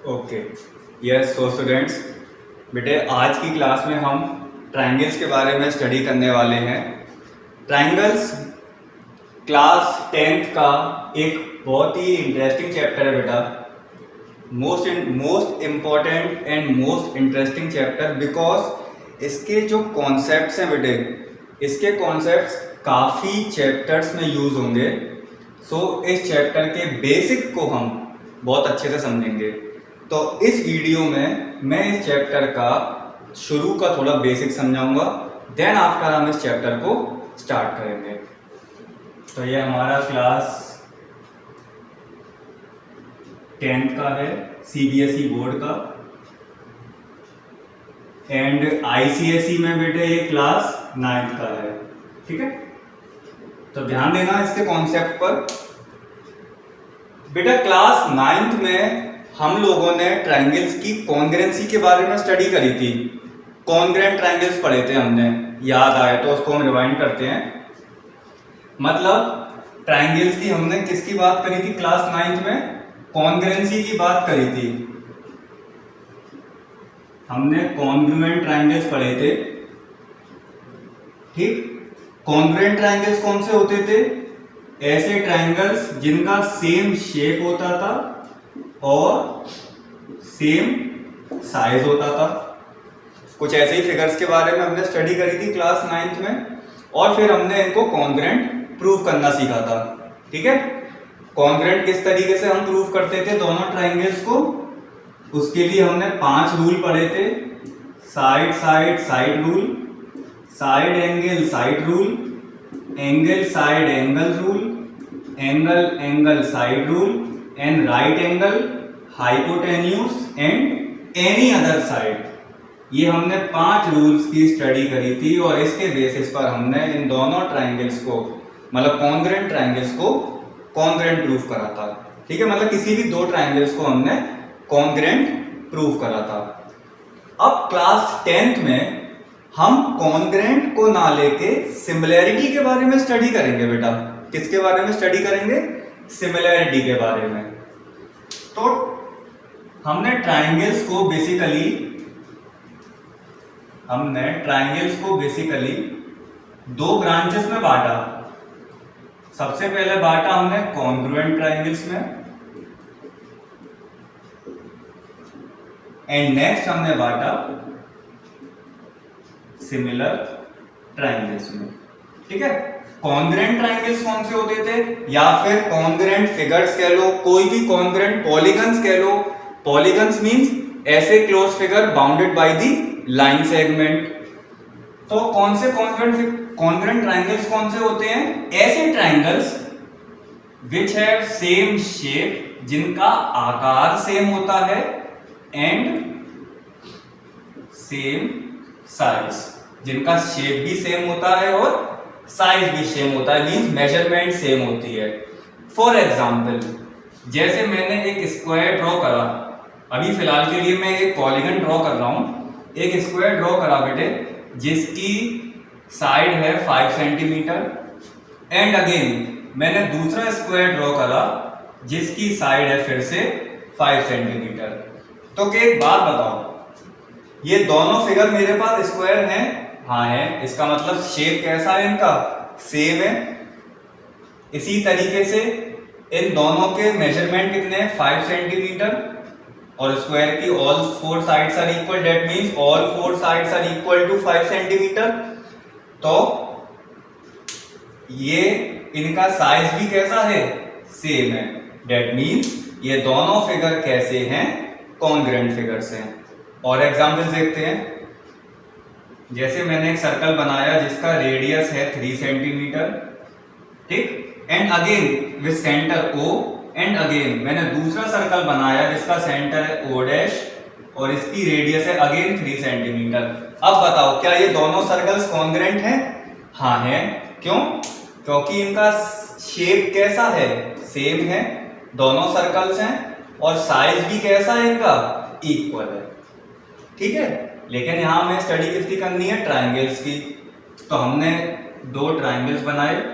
Okay, yes. So students, बेटे आज की क्लास में हम ट्रायंगल्स के बारे में स्टडी करने वाले हैं। ट्रायंगल्स क्लास 10th का एक बहुत ही इंटरेस्टिंग चैप्टर है बेटा। Most important and most interesting chapter, because इसके जो कॉन्सेप्ट्स हैं बेटे, इसके कॉन्सेप्ट्स काफ़ी चैप्टर्स में यूज़ होंगे। सो इस चैप्टर के बेसिक को हम बहुत अच्छे से समझेंगे। तो इस वीडियो में मैं इस चैप्टर का शुरू का थोड़ा बेसिक समझाऊंगा, देन आफ्टर हम इस चैप्टर को स्टार्ट करेंगे। तो ये हमारा क्लास 10th का है, सीबीएसई बोर्ड का, एंड आईसीएसई में बेटे ये क्लास 9th का है। ठीक है, तो ध्यान देना इसके कॉन्सेप्ट पर। बेटा क्लास 9th में हम लोगों ने ट्रायंगल्स की कॉन्ग्रेंसी के बारे में स्टडी करी थी। कॉन्ग्रेंट ट्रायंगल्स पढ़े थे हमने, याद आए तो उसको हम रिवाइंड करते हैं। मतलब ट्रायंगल्स की हमने किसकी बात करी थी क्लास 9th में? कॉन्ग्रेंसी की बात करी थी। हमने कॉन्ग्रुएंट ट्रायंगल्स पढ़े थे। ठीक, कॉन्ग्रुएंट ट्रायंगल्स कौन से होते थे? ऐसे ट्रायंगल्स जिनका सेम शेप होता था और सेम साइज होता था। कुछ ऐसे ही फिगर्स के बारे में हमने स्टडी करी थी क्लास 9th में, और फिर हमने इनको कॉन्ग्रुएंट प्रूव करना सीखा था। ठीक है, कॉन्ग्रुएंट किस तरीके से हम प्रूव करते थे दोनों ट्रायंगल्स को, उसके लिए हमने 5 रूल पढ़े थे। Side side side rule, side angle side rule, angle side angle rule, angle angle side rule, and right angle, hypotenuse and any other side. ये हमने 5 रूल्स की स्टडी करी थी, और इसके बेसिस पर हमने इन दोनों ट्रायंगल्स को, मतलब कॉन्ग्रुएंट ट्रायंगल्स को कॉन्ग्रुएंट प्रूव करा था। ठीक है, मतलब किसी भी दो ट्रायंगल्स को हमने कॉन्ग्रुएंट प्रूव करा था। अब क्लास 10th में हम कॉन्ग्रुएंट को ना लेके सिमिलैरिटी के बारे में स्टडी करेंगे बेटा। किसके बारे में स्टडी करेंगे? सिमिलैरिटी के बारे में। तो हमने ट्रायंगल्स को बेसिकली 2 ब्रांचेस में बांटा। सबसे पहले बांटा हमने कॉन्ग्रुएंट ट्रायंगल्स में, एंड नेक्स्ट हमने बांटा सिमिलर ट्रायंगल्स में। ठीक है, कॉन्ग्रुएंट ट्रायंगल्स कौन से होते थे, या फिर कॉन्ग्रुएंट फिगर्स कह लो, कोई भी कॉन्ग्रुएंट पॉलीगन्स कह लो। पॉलीगन्स मींस ऐसे close figure bounded by the line segment. तो कौन से कॉन्ग्रुएंट ट्रायंगल्स कौन से होते हैं? ऐसे triangles which have same shape, जिनका आकार सेम होता है, एंड सेम साइज, जिनका शेप भी सेम होता है और साइज भी सेम होता है, मींस मेजरमेंट सेम होती है। फॉर एग्जाम्पल, जैसे मैंने एक स्क्वायर ड्रॉ करा, अभी फिलहाल के लिए मैं एक पॉलीगन ड्रॉ कर रहा हूं। एक स्क्वायर ड्रॉ करा बेटे, जिसकी साइड है 5 सेंटीमीटर, एंड अगेन मैंने दूसरा स्क्वायर ड्रॉ करा जिसकी साइड है फिर से 5 सेंटीमीटर। तो क्या एक बात बताओ, ये दोनों फिगर मेरे पास स्क्वायर हैं? हाँ है। इसका मतलब शेप कैसा है इनका? सेम है। इसी तरीके से इन दोनों के मेजरमेंट कितने हैं? 5 सेंटीमीटर, और स्क्वायर की all 4 sides are equal, that means all 4 sides are equal to 5 centimetre. तो ये इनका साइज भी कैसा है? सेम है। दैट मींस ये दोनों फिगर कैसे हैं? कॉन्ग्रुएंट फिगर्स हैं। और एग्जांपल्स देखते हैं। जैसे मैंने एक सर्कल बनाया जिसका रेडियस है 3 सेंटीमीटर, ठीक, and again with centre O, and again मैंने दूसरा सर्कल बनाया जिसका सेंटर है O डैश, और इसकी रेडियस है अगेन 3 सेंटीमीटर। अब बताओ क्या ये दोनों सर्कल्स कॉन्ग्रुएंट हैं? हाँ है। क्यों? क्योंकि इनका शेप कैसा है? सेम है, दोनों सर्कल्स हैं, और साइज भी कैसा है इनका? इक्वल है। ठीक है, लेकिन यहां हमें स्टडी किसकी करनी है? ट्रायंगल्स की। तो हमने 2 ट्रायंगल्स बनाए।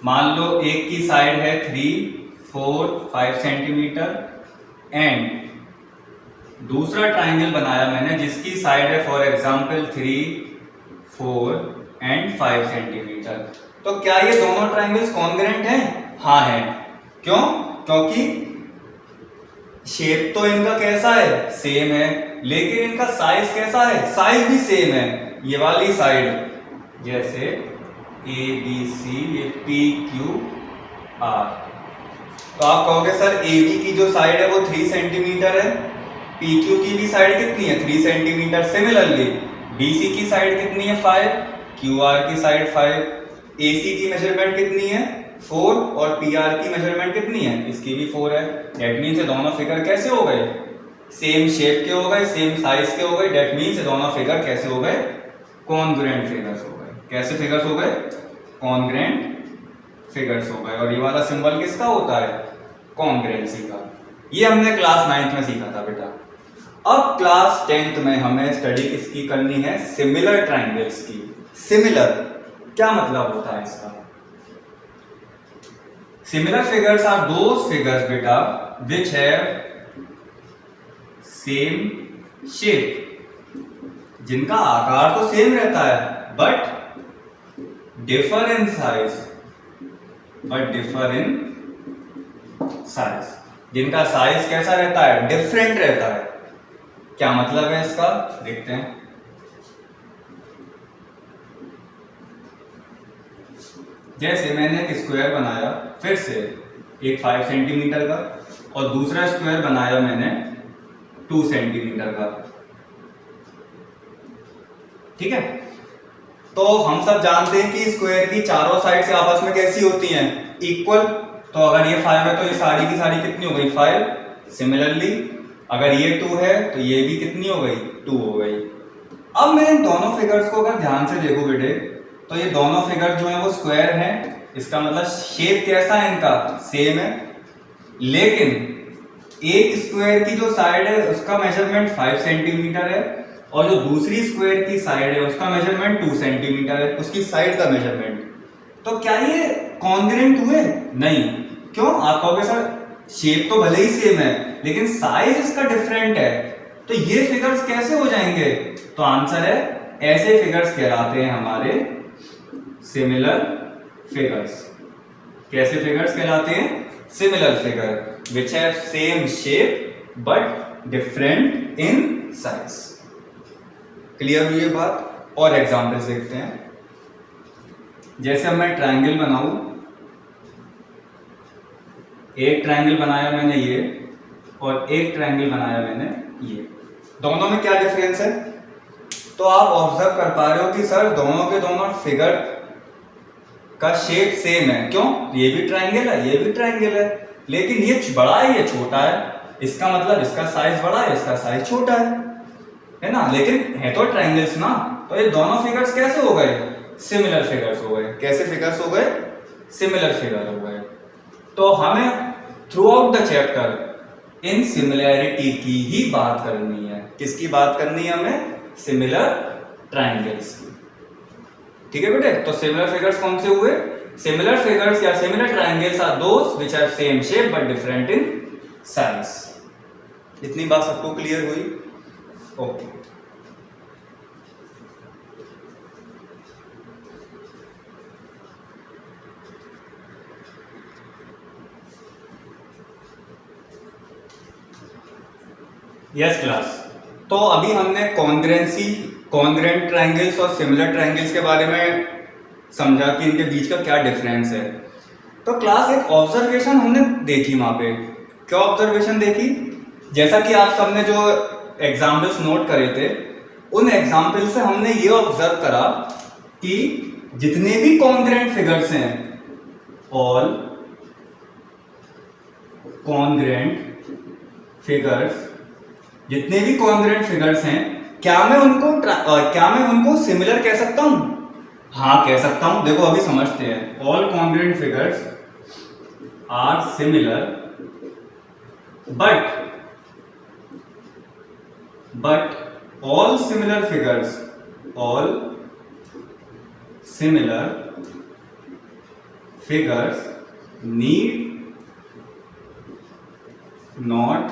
मान लो एक की साइड है 3, 4, 5 सेंटीमीटर, एंड दूसरा ट्राइंगल बनाया मैंने जिसकी साइड है फॉर एग्जाम्पल 3, 4 एंड 5 सेंटीमीटर। तो क्या ये दोनों ट्राइंगल्स कॉन्ग्रुएंट हैं? हाँ है। क्यों? क्योंकि शेप तो इनका कैसा है? सेम है, लेकिन इनका साइज कैसा है? साइज भी सेम है। ये वाली साइड जैसे ए बी सी, ये पी क्यू आर, तो आप कहोगे सर ए बी की जो साइड है वो 3 सेंटीमीटर है, पी क्यू की भी साइड कितनी है? 3 सेंटीमीटर। सिमिलरली बी सी की साइड कितनी है? 5, क्यू आर की साइड 5, ए सी की मेजरमेंट कितनी है? 4 और पी आर की मेजरमेंट कितनी है? इसकी भी 4 है। डेट मीन्स दोनों फिगर कैसे हो गए? सेम शेप के हो गए, सेम साइज के हो गए। डेट मीन्स दोनों फिगर कैसे हो गए? कॉन्ग्रुएंट फिगर्स हो गए। कैसे फिगर्स हो गए? कॉन्ग्रुएंट फिगर्स हो गए। और ये वाला सिंबल किसका होता है? कॉन्ग्रुएंसी का। ये हमने क्लास 9th में सीखा था बेटा। अब क्लास 10th में हमें स्टडी किसकी करनी है? सिमिलर ट्राइंगल्स की। सिमिलर क्या मतलब होता है इसका? Similar figures are those figures बेटा विच हैव सेम शेप, जिनका आकार तो सेम रहता है बट डिफर इन साइज, जिनका साइज कैसा रहता है? डिफरेंट रहता है। क्या मतलब है इसका? देखते हैं। जैसे मैंने एक स्क्वायर बनाया, फिर से एक 5 सेंटीमीटर का, और दूसरा स्क्वायर बनाया मैंने 2 सेंटीमीटर का। ठीक है, तो हम सब जानते हैं कि स्क्वायर की चारों साइड से आपस में कैसी होती हैं? इक्वल। तो अगर ये 5 है तो ये सारी की सारी कितनी हो गई? 5। सिमिलरली अगर ये 2 है तो ये भी कितनी हो गई? 2 हो गई। अब मैं इन दोनों फिगर्स को अगर ध्यान से देखो बेटे, तो ये दोनों फिगर जो है वो स्क्वायर है। इसका मतलब शेप कैसा है इनका? सेम है। लेकिन एक स्क्वायर की जो साइड है उसका मेजरमेंट 5 सेंटीमीटर है, और जो दूसरी स्क्वायर की साइड है उसका मेजरमेंट 2 सेंटीमीटर है, उसकी साइड का मेजरमेंट। तो क्या ये कॉन्ग्रुएंट हुए? नहीं। क्यों? आप कहोगे सर शेप तो भले ही सेम है लेकिन साइज इसका डिफरेंट है, तो ये फिगर्स कैसे हो जाएंगे? तो आंसर है ऐसे फिगर्स कहलाते हैं हमारे सिमिलर फिगर्स। कैसे फिगर्स कहलाते हैं? Similar figure which have same shape but different in size. Clear हुई ये बात? और एग्जांपल्स देखते हैं। जैसे अब मैं ट्रायंगल बनाऊं, एक ट्रायंगल बनाया मैंने ये, और एक ट्रायंगल बनाया मैंने ये, दोनों में क्या डिफरेंस है? तो आप ऑब्जर्व कर पा रहे हो कि सर दोनों के दोनों फिगर का शेप सेम है। क्यों? ये भी ट्रायंगल है, ये भी ट्रायंगल है, लेकिन ये बड़ा है, ये छोटा है। इसका मतलब इसका साइज बड़ा है, इसका साइज छोटा है ना? लेकिन है तो ट्रायंगल्स ना। तो ये दोनों फिगर्स कैसे हो गए? सिमिलर फिगर्स हो गए। कैसे फिगर्स हो गए? सिमिलर फिगर हो गए। तो हमें through out the chapter in similarity की ही बात करनी है। किसकी बात करनी है हमें? सिमिलर ट्रायंगल्स की। ठीक है बेटे? तो सिमिलर फिगर्स कौन से हुए? सिमिलर फिगर्स या similar triangles are those which have same shape but different in size. इतनी बात सबको क्लियर हुई? ओके। Yes class. तो अभी हमने कॉन्ग्रुएंसी, कॉन्ग्रुएंट ट्रायंगल्स और सिमिलर ट्रायंगल्स के बारे में समझा कि इनके बीच का क्या डिफरेंस है। तो क्लास एक ऑब्जर्वेशन हमने देखी वहां पे। क्या ऑब्जर्वेशन देखी? जैसा कि आप सबने जो एग्जाम्पल्स नोट करे थे, उन एग्जाम्पल से हमने ये ऑब्जर्व करा कि जितने भी कॉन्ग्रुएंट फिगर्स हैं, ऑल कॉन्ग्रुएंट फिगर्स, जितने भी कॉन्ग्रुएंट फिगर्स हैं, क्या मैं उनको सिमिलर कह सकता हूं? हाँ कह सकता हूं। देखो अभी समझते हैं। All congruent figures are similar but all similar figures need not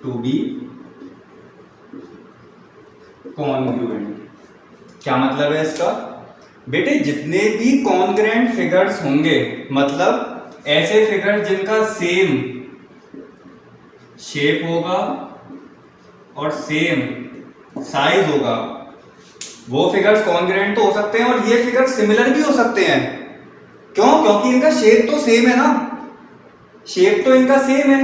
to be congruent. क्या मतलब है इसका? बेटे जितने भी कॉन्ग्रुएंट फिगर्स होंगे, मतलब ऐसे फिगर्स जिनका सेम शेप होगा और सेम साइज होगा, वो फिगर्स कॉन्ग्रुएंट तो हो सकते हैं और ये फिगर्स सिमिलर भी हो सकते हैं। क्यों? क्योंकि इनका शेप तो सेम है ना, शेप तो इनका सेम है।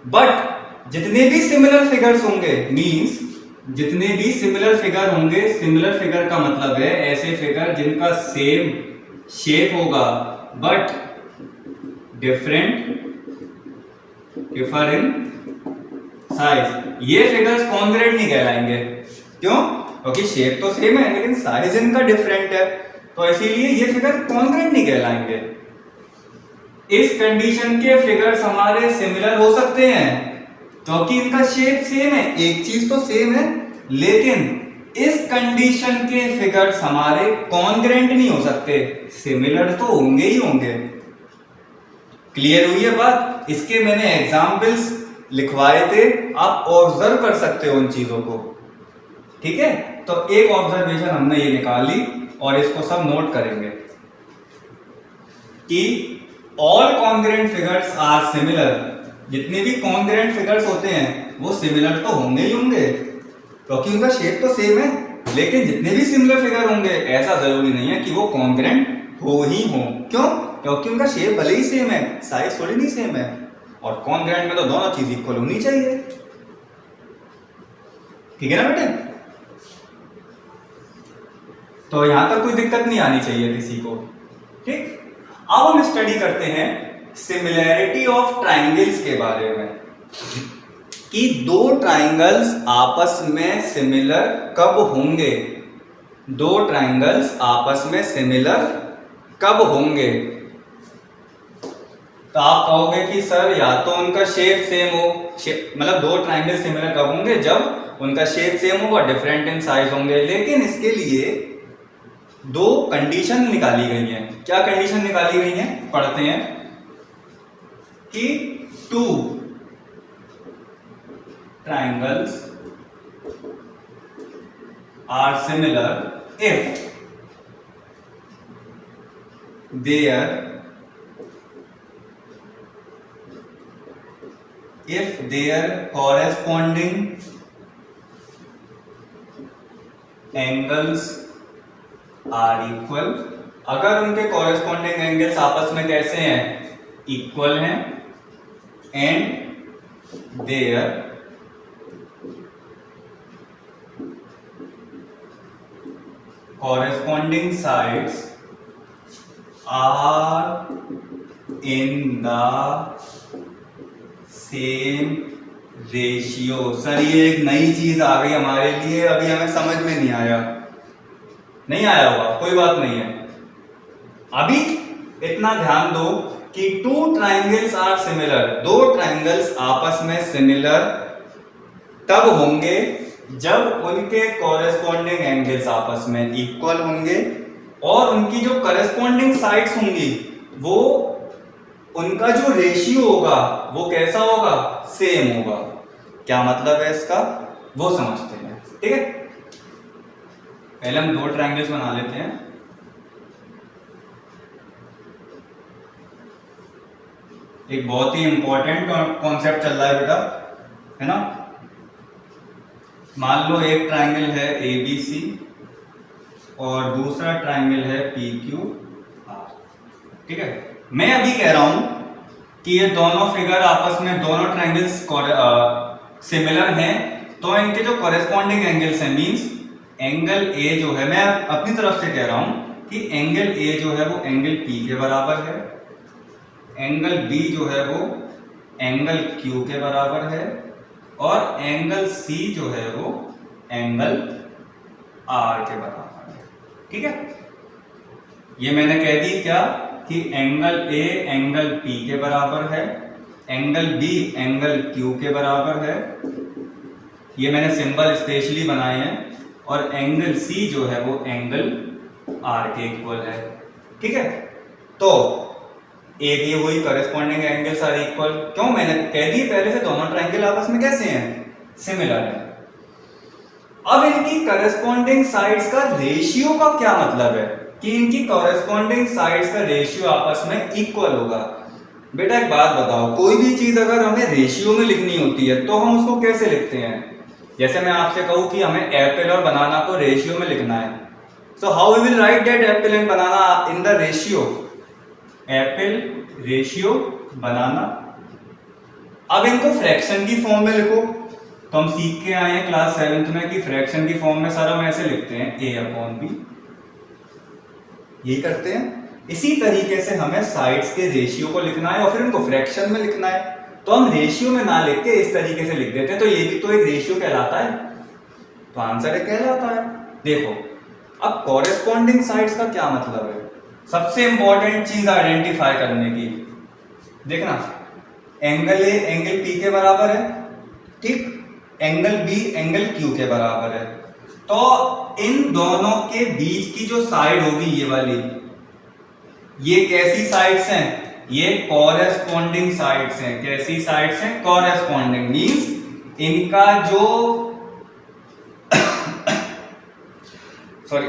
बट जितने भी सिमिलर फिगर्स होंगे, मींस जितने भी सिमिलर फिगर होंगे, सिमिलर फिगर का मतलब है ऐसे फिगर जिनका सेम शेप होगा but different differ in size, ये फिगर्स कॉन्ग्रुएंट नहीं कहलाएंगे। क्यों? क्योंकि शेप तो सेम है लेकिन साइज इनका डिफरेंट है, तो इसीलिए ये फिगर कॉन्ग्रुएंट नहीं कहलाएंगे। इस कंडीशन के फिगर्स हमारे सिमिलर हो सकते हैं क्योंकि इनका शेप सेम है, एक चीज तो सेम है, लेकिन इस कंडीशन के फिगर्स हमारे कॉन्ग्रुएंट नहीं हो सकते, सिमिलर तो होंगे ही होंगे। क्लियर हुई है बात? इसके मैंने एग्जाम्पल्स लिखवाए थे, आप ऑब्जर्व कर सकते हो उन चीजों को। ठीक है, तो एक ऑब्जर्वेशन हमने ये निकाली और इसको सब नोट करेंगे कि all congruent figures are similar. जितने भी कॉन्ग्रुएंट फिगर्स होते हैं वो सिमिलर तो होंगे ही होंगे क्योंकि उनका शेप तो सेम है, लेकिन जितने भी सिमिलर फिगर होंगे ऐसा जरूरी नहीं है कि वो कॉन्ग्रुएंट हो ही हो। क्यों? क्योंकि उनका शेप भले ही सेम है, साइज थोड़ी नहीं सेम है, और कॉन्ग्रुएंट में तो दोनों चीज इक्वल होनी चाहिए। ठीक है ना बेटे? तो यहां तक कोई दिक्कत नहीं आनी चाहिए किसी को। ठीक, अब हम स्टडी करते हैं सिमिलैरिटी ऑफ ट्राइंगल्स के बारे में कि दो ट्राइंगल्स आपस में सिमिलर कब होंगे। दो ट्राइंगल्स आपस में सिमिलर कब होंगे? तो आप कहोगे कि सर या तो उनका शेप सेम हो, मतलब दो ट्राइंगल सिमिलर कब होंगे? जब उनका शेप सेम होगा, डिफरेंट इन साइज होंगे। लेकिन इसके लिए दो कंडीशन निकाली गई हैं। क्या कंडीशन निकाली गई हैं? पढ़ते हैं कि two triangles are similar if their corresponding angles are equal. अगर उनके कॉरेस्पॉन्डिंग एंगल्स आपस में कैसे हैं? इक्वल हैं, and their corresponding sides are in the same ratio. Sir ये एक नई चीज आ गई हमारे लिए, अभी हमें समझ में नहीं आया होगा, कोई बात नहीं है। अभी इतना ध्यान दो कि टू ट्राइंगल्स आर सिमिलर, दो ट्राइंगल्स आपस में सिमिलर तब होंगे जब उनके कॉरेस्पॉन्डिंग एंगल्स आपस में इक्वल होंगे और उनकी जो कॉरेस्पॉन्डिंग साइड्स होंगी वो उनका जो रेशियो होगा वो कैसा होगा? सेम होगा। क्या मतलब है इसका? वो समझते हैं। ठीक है, पहले हम दो ट्रायंगल्स बना लेते हैं। एक बहुत ही इंपॉर्टेंट कॉन्सेप्ट चल रहा है बेटा, है ना। मान लो एक ट्रायंगल है ABC और दूसरा ट्रायंगल है PQR। ठीक है, मैं अभी कह रहा हूं कि ये दोनों फिगर आपस में, दोनों ट्रायंगल्स सिमिलर हैं, तो इनके जो कॉरेस्पॉन्डिंग एंगल्स हैं, मींस एंगल A जो है, मैं अपनी तरफ से कह रहा हूं कि एंगल A जो है वो एंगल P के बराबर है, एंगल B जो है वो एंगल Q के बराबर है, और एंगल C जो है वो एंगल R के बराबर है। ठीक है, ये मैंने कह दी क्या कि एंगल A एंगल P के बराबर है, एंगल B एंगल Q के बराबर है, ये मैंने सिंबल स्पेशली बनाए हैं, और एंगल C जो है वो एंगल R के इक्वल है। ठीक है, तो एक ये वही करस्पॉन्डिंग एंगल्स आर इक्वल, क्यों मैंने कह दी पहले से दोनों ट्रायंगल आपस में कैसे हैं, सिमिलर है। अब इनकी करस्पॉन्डिंग साइड्स का रेशियो का क्या मतलब है कि इनकी करस्पॉन्डिंग साइड्स का रेशियो आपस में इक्वल होगा। बेटा एक बात बताओ, कोई भी चीज अगर हमें रेशियो में लिखनी होती है तो हम उसको कैसे लिखते हैं? जैसे मैं आपसे कहूं कि हमें एप्पल और बनाना को रेशियो में लिखना है, so how we will write that apple and banana in the ratio? Apple ratio banana. अब इनको फ्रैक्शन की फॉर्म में लिखो, तो हम सीख के आए हैं क्लास 7th में कि फ्रैक्शन की फॉर्म में सर हम ऐसे लिखते हैं a/b, ये करते हैं। इसी तरीके से हमें साइड्स के रेशियो को लिखना है और फिर उनको फ्रैक्शन में लिखना है, तो हम रेशियो में ना लिख के इस तरीके से लिख देते हैं, तो ये भी तो एक रेशियो कहलाता है, तो आंसर है कहलाता है। देखो अब कॉरेस्पॉन्डिंग साइड्स का क्या मतलब है, सबसे इंपॉर्टेंट चीज आइडेंटिफाई करने की, देखना एंगल ए एंगल पी के बराबर है, ठीक, एंगल बी एंगल क्यू के बराबर है, तो इन दोनों के बीच की जो साइड होगी ये वाली, ये कैसी साइड्स हैं, ये कॉरेस्पॉन्डिंग साइड्स हैं। कैसी साइड्स हैं? कॉरेस्पॉन्डिंग मींस इनका जो सॉरी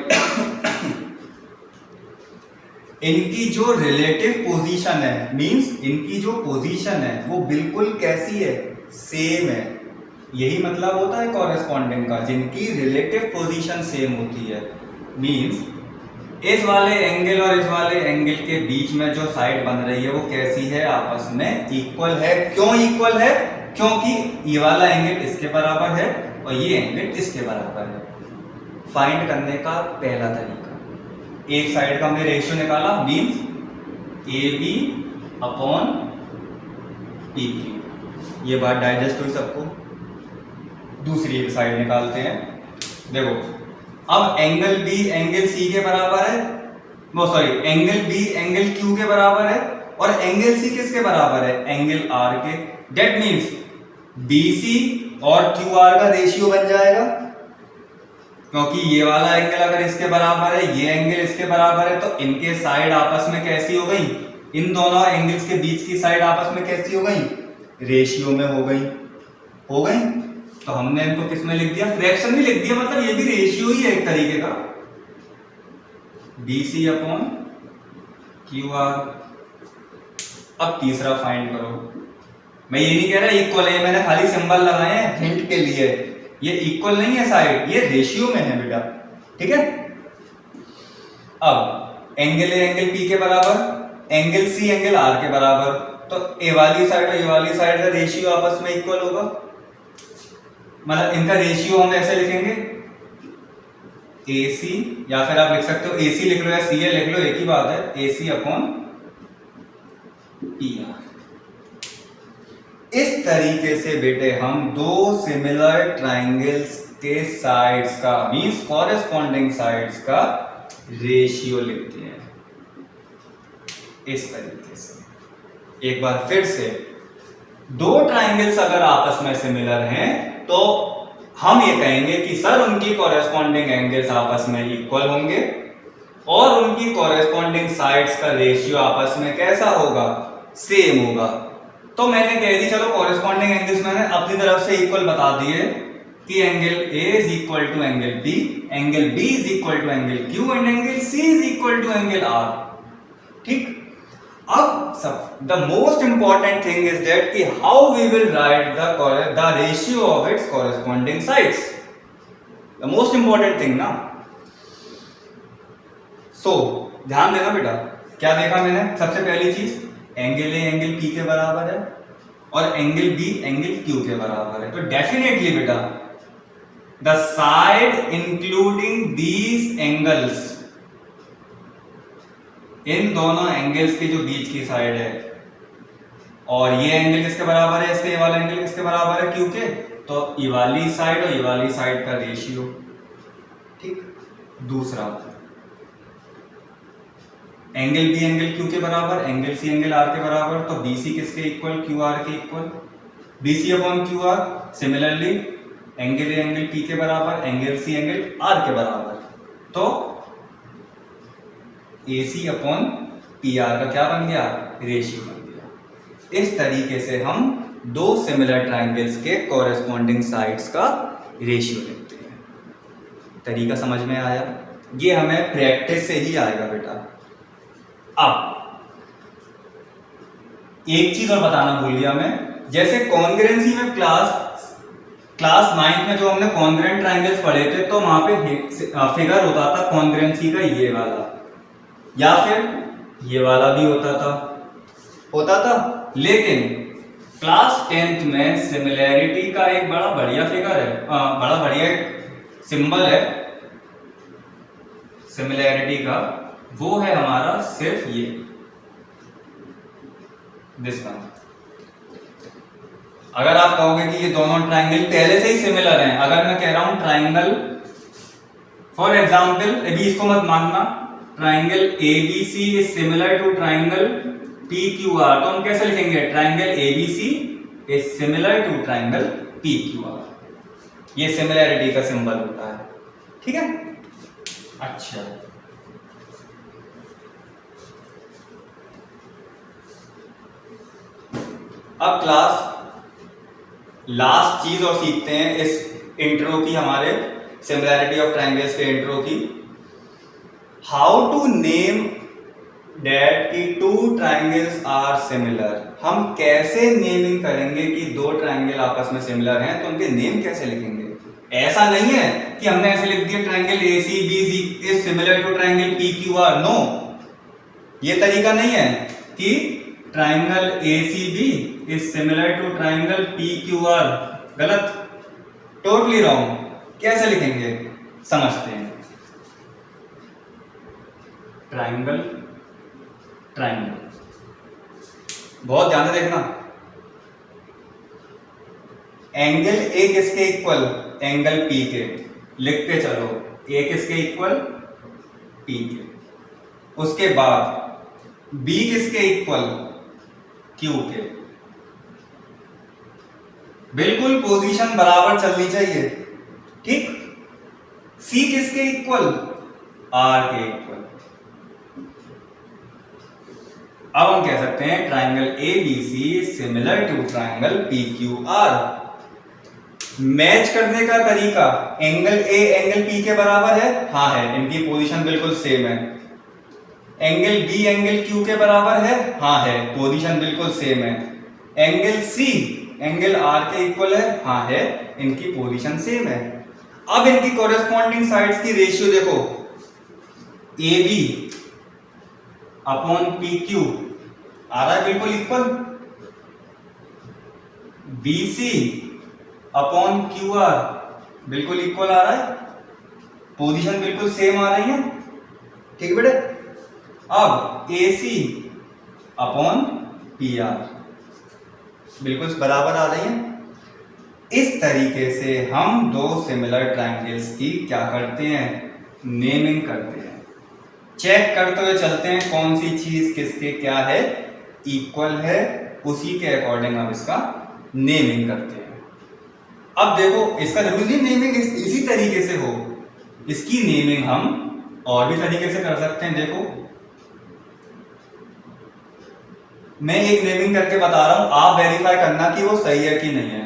इनकी जो रिलेटिव पोजीशन है, मींस इनकी जो पोजीशन है वो बिल्कुल कैसी है, सेम है। यही मतलब होता है कॉरेस्पॉन्डिंग का, जिनकी रिलेटिव पोजीशन सेम होती है। मींस इस वाले एंगल और इस वाले एंगल के बीच में जो साइड बन रही है वो कैसी है, आपस में इक्वल है। क्यों इक्वल है? क्योंकि ये वाला एंगल इसके बराबर है और ये एंगल इसके बराबर है। फाइंड करने का पहला तरीका, एक साइड का हमने रेशियो निकाला, मींस AB/PQ, ये बात डाइजेस्ट हुई सबको। दूसरी एक साइड निकालते हैं, देखो अब एंगल बी एंगल सी के बराबर है, वो sorry angle B angle Q के बराबर है और एंगल सी किसके बराबर है, एंगल आर के। डेट मीन्स BC और QR का रेशियो बन जाएगा, क्योंकि ये वाला एंगल अगर इसके बराबर है, ये एंगल इसके बराबर है, तो इनके साइड आपस में कैसी हो गई, इन दोनों एंगल्स के बीच की साइड आपस में कैसी हो गई, रेशियो में हो गई। तो हमने इनको किस में लिख दिया, फ्रैक्शन में लिख दिया, मतलब ये भी रेशियो ही है एक तरीके का, BC/QR। अब तीसरा फाइंड करो, मैं ये नहीं कह रहा इक्वल है, मैंने खाली सिंबल लगाए हैं हिंट के लिए, ये इक्वल नहीं है साइड, ये रेशियो में है बेटा, ठीक है। अब एंगल ए एंगल पी के बराबर, एंगल सी एंगल आर के बराबर, तो ए वाली साइड और ए वाली साइड का रेशियो आपस में इक्वल होगा, मतलब इनका रेशियो हम ऐसे लिखेंगे AC, या फिर आप लिख सकते हो AC लिख लो या CL लिख लो, एक ही बात है, AC/PR। इस तरीके से बेटे हम दो सिमिलर ट्राइंगल्स के साइड्स का मींस कॉरेस्पॉन्डिंग साइड्स का रेशियो लिखते हैं, इस तरीके से। एक बार फिर से, दो ट्राइंगल्स अगर आपस में सिमिलर हैं तो हम ये कहेंगे कि सर उनकी कॉरेस्पॉन्डिंग एंगल्स आपस में इक्वल होंगे और उनकी कॉरेस्पॉन्डिंग साइड्स का रेशियो आपस में कैसा होगा, सेम होगा। तो मैंने कह दी, चलो कॉरेस्पॉन्डिंग एंगल्स मैंने अपनी तरफ से इक्वल बता दिए कि angle A is equal to angle B, angle B is equal to angle Q and angle C is equal to angle R, ठीक। अब सब the most important thing is that कि how we will write the ratio of its corresponding sides, the most important thing ना। So ध्यान देना बेटा, क्या देखा मैंने, सबसे पहली चीज एंगल ए एंगल पी के बराबर है और एंगल बी एंगल क्यू के बराबर है, तो डेफिनेटली बेटा the side including these angles, इन दोनों एंगल्स के जो बीच की साइड है, और ये एंगल किसके बराबर है, इसके ये वाला एंगल किसके बराबर है, क्यू के, तो ये वाली साइड और ये वाली साइड का रेशियो, ठीक। दूसरा एंगल बी एंगल क्यू के बराबर, एंगल सी एंगल आर के बराबर, तो BC किसके इक्वल, क्यू आर के equal, BC/QR। Similarly angle A angle P के बराबर, एंगल सी एंगल आर के बराबर, तो AC/PR पी आर का क्या बन गया, रेशियो बन गया। इस तरीके से हम दो सिमिलर ट्राइंगल्स के कॉरेस्पॉन्डिंग साइड्स का रेशियो लेते हैं। तरीका समझ में आया? ये हमें प्रैक्टिस से ही आएगा बेटा। अब एक चीज और बताना भूल गया मैं, जैसे कॉन्ग्रुएंसी में क्लास 9 में जो हमने कॉन्ग्रुएंट ट्राइंगल्स पढ़े थे, तो वहां पे फिगर होता था कॉन्ग्रुएंसी का ये वाला, या फिर ये वाला भी होता था। लेकिन क्लास 10th में सिमिलैरिटी का एक बड़ा बढ़िया फिगर है, बड़ा बढ़िया सिंबल है सिमिलैरिटी का, वो है हमारा सिर्फ ये दिस वन। अगर आप कहोगे कि ये दोनों ट्राइंगल पहले से ही सिमिलर हैं, अगर मैं कह रहा हूं ट्राइंगल फॉर एग्जांपल, अभी इसको मत मानना, triangle ABC is similar to triangle PQR, तो हम कैसे लिखेंगे, triangle ABC is similar to triangle PQR. ये सिमिलैरिटी का सिंबल होता है, ठीक है। अच्छा, अब क्लास लास्ट चीज और सीखते हैं इस इंट्रो की, हमारे सिमिलैरिटी ऑफ ट्राइंगल्स के इंट्रो की। हाउ टू नेम दैट कि टू ट्राइंगल्स आर सिमिलर। हम कैसे नेमिंग करेंगे कि दो ट्राइंगल आपस में सिमिलर हैं, तो उनके नेम कैसे लिखेंगे। ऐसा नहीं है कि हमने ऐसे लिख दिया triangle ACBC is similar to triangle PQR, no, ये तरीका नहीं है कि triangle ACB is similar to triangle PQR, गलत, टोटली रॉन्ग। कैसे लिखेंगे समझते हैं। ट्राइंगल बहुत ध्यान से देखना, एंगल ए किसके इक्वल, एंगल पी के, लिखते चलो, ए किसके इक्वल, पी के। उसके बाद बी किसके इक्वल, क्यू के। बिल्कुल पोजीशन बराबर चलनी चाहिए, ठीक। सी किसके इक्वल, आर के इक्वल। अब हम कह सकते हैं triangle ABC similar to triangle PQR. Match करने का तरीका, एंगल ए एंगल पी के बराबर है, हाँ है, इनकी पोजीशन बिल्कुल सेम है। एंगल बी एंगल क्यू के बराबर है, हाँ है, पोजीशन बिल्कुल सेम है। एंगल सी एंगल आर के इक्वल है, हाँ है, इनकी पोजीशन सेम है। अब इनकी कॉरेस्पॉन्डिंग साइड्स की रेशियो देखो, A B upon P Q आ रहा है बिल्कुल equal, B C upon Q R बिल्कुल इक्वल आ रहा है, पोजीशन बिल्कुल सेम आ रही है, ठीक बेटे। अब ए सी अपॉन पी आर बिल्कुल बराबर आ रही है। इस तरीके से हम दो सिमिलर ट्राइंगल्स की क्या करते हैं, नेमिंग करते हैं। चेक करते हुए चलते हैं कौन सी चीज किसके क्या है, इक्वल है, उसी के अकॉर्डिंग हम इसका नेमिंग करते हैं। अब देखो, इसका जरूरी नेमिंग इसी तरीके से हो, इसकी नेमिंग हम और भी तरीके से कर सकते हैं। देखो, मैं एक नेमिंग करके बता रहा हूं, आप वेरीफाई करना कि वो सही है कि नहीं है।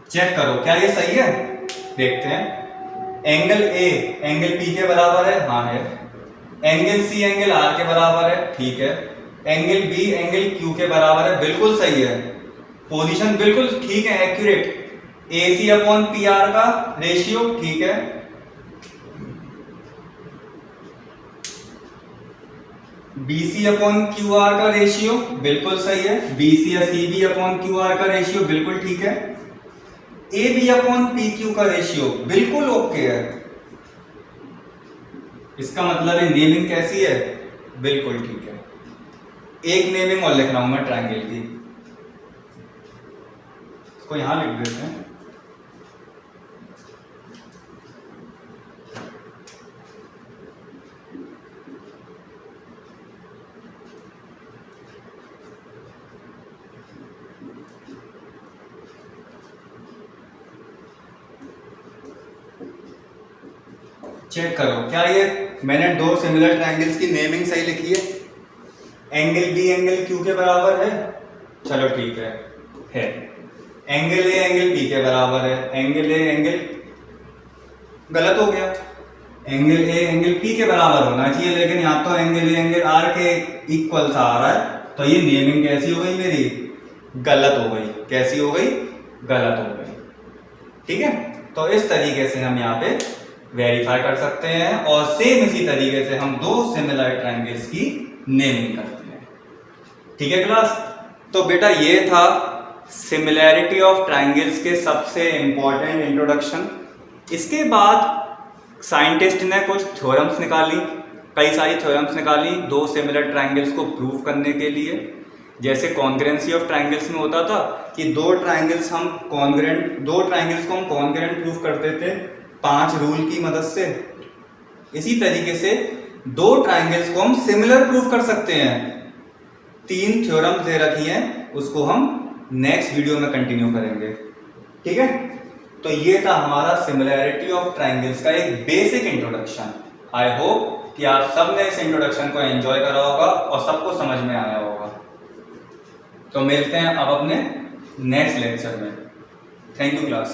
चेक करो क्या ये सही है, देखते हैं। एंगल ए एंगल पी के बराबर है, हाँ है। एंगल सी एंगल आर के बराबर है, ठीक है। एंगल बी एंगल क्यू के बराबर है, बिल्कुल सही है, पोजीशन बिल्कुल ठीक है, एक्यूरेट। ए सी अपॉन पी आर का रेशियो ठीक है। BC अपॉन क्यू आर का रेशियो बिल्कुल सही है। BC या CB अपॉन क्यू आर का रेशियो बिल्कुल ठीक है। AB अपॉन PQ का रेशियो बिल्कुल ओके है। इसका मतलब है नेमिंग कैसी है, बिल्कुल ठीक है। एक नेमिंग और लिख रहा हूं मैं ट्रायंगल की, इसको यहां लिख देते हैं। चेक करो क्या ये मैंने दो सिमिलर ट्रायंगल्स की नेमिंग सही लिखी है? एंगल बी एंगल क्यू के बराबर है, चलो ठीक है। एंगल ए एंगल पी के बराबर है, एंगल ए एंगल गलत हो गया, एंगल ए एंगल पी के बराबर होना चाहिए, लेकिन यहाँ तो एंगल ए एंगल आर के इक्वल सा आ रहा है, तो ये नेमिंग कैसी हो गई मेरी? गलत हो गई। कैसी हो गई? गलत हो गई। ठीक है, तो इस तरीके से हम यहाँ पे वेरीफाई कर सकते हैं, और सेम इसी तरीके से हम दो सिमिलर ट्रायंगल्स की नेमिंग करते हैं। ठीक है क्लास, तो बेटा ये था सिमिलैरिटी ऑफ ट्रायंगल्स के सबसे इंपॉर्टेंट इंट्रोडक्शन। इसके बाद साइंटिस्ट ने कुछ थ्योरम्स निकाली, कई सारी थ्योरम्स निकाली दो सिमिलर ट्रायंगल्स को प्रूव करने के लिए। जैसे कॉन्ग्रुएंसी ऑफ ट्रायंगल्स में होता था कि दो ट्रायंगल्स को हम कॉन्ग्रुएंट प्रूव करते थे 5 रूल की मदद से। इसी तरीके से दो ट्रायंगल्स को हम सिमिलर प्रूव कर सकते हैं। 3 थ्योरम्स दे रखी हैं, उसको हम नेक्स्ट वीडियो में कंटिन्यू करेंगे। ठीक है, तो ये था हमारा सिमिलैरिटी ऑफ ट्रायंगल्स का एक बेसिक इंट्रोडक्शन। आई होप कि आप सबने इस इंट्रोडक्शन को एंजॉय करा होगा और सबको समझ में आया होगा। तो मिलते हैं अब अपने नेक्स्ट लेक्चर में। Thank you class.